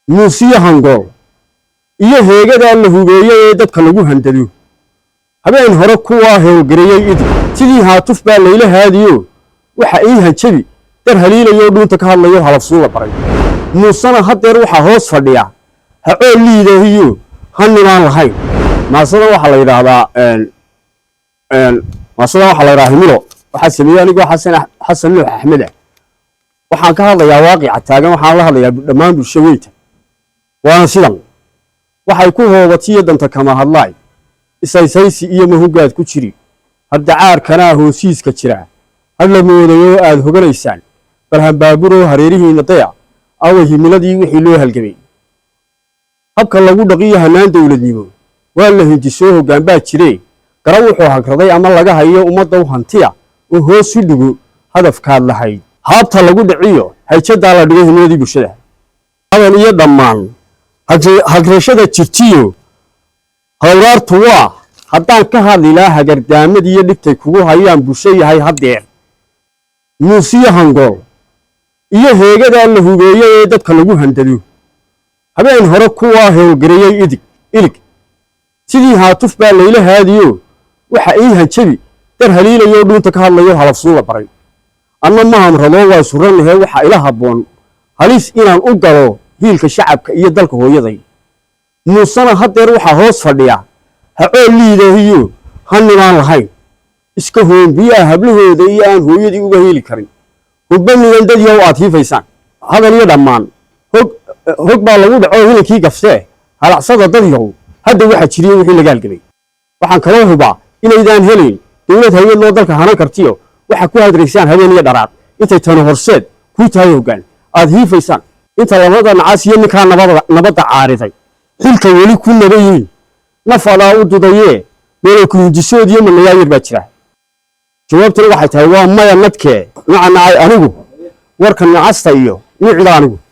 muusiyo hangool iyo heegada la hubeeyay ee dadka lagu handado habeen hore kuwa howlgareeyay idin sidii haatuf baa layla haadiyo waxa ay hanjabi dar haliilayo dhuunta ka hadlayo halafsuuga baray muusana hadeer waxa hoos fadhiya ha oo liidahiyo hannimaan lahayn maasada waxa la yiraahdaa himilo waxa sameeyay anigu xasan nuux axmed waxaan ka hadlayaa waaqica taagan waxaan la hadlayaa dhammaan bulshooyinka waana sidan waxay ku hoobatay danta kama hadlay isaysaysi iyo mahugaad ku jiri hadda caarkana hoosiiska jira had la moodayo aad hoganaysaan barhan baaburo hareerihiina daya aw himiladii wixii loo halgamay habka lagu dhaqiyo hanaan dawladnimo waa la hindisoo hoggaan baa jirey garan wuxuu hagraday ama laga hayo ummadda u hantiya oo hoos u dhigo hadafkaad lahayd haabta lagu dhiciyo hayjada la dhigo himiladii bulshada adan iyo dhammaan hagrashada jirtiyo hawraartu waa haddaan ka hadli lahaa hagardaamadii iyo dhigtay kugu hayaan bulsho yahay hadeer muusiyo hangool iyo heegada la hubeeyay ee dadka lagu handado habeen hore kuwa howlgareeyay ilig sidii haatuf baa layla haadiyo waxa ay hanjabi dar haliilayo dhuunta ka hadlayo halafsuuga baray anna mahamrado waa suranahay waxa ila haboon halis inaan u galo hiilka shacabka iyo dalka hooyaday muusana hadeer waxa hoos fadhiya ha oo liidahiyo hannimaan lahayn iska hoombiyaa hablahooda iyo aan hooyadii uga heli karin hubanigan dad yow aad hiifaysaan hadal iyo dhammaan hog baa lagu dhaco hilinkii gaftee halacsada dad yow hadda waxa jiriye wixii laga halgamay waxaan kaloo hubaa inaydaan helayn dowlad hayad loo dalka hanan kartiyo waxa ku hadraysaan habeen iyo dharaad intay tano horseed ku tahay hoggaan aad hiifaysaan inta labada nacaas iyo ninkaa nabadda caariday xilka weli ku nabayiin nafadaa u dudayee meelo ku hindisood iyo manayaayir baa jira jawaabtuna waxay tahay waa maya nadkee nacay anigu warka nacasta iyo nicda anigu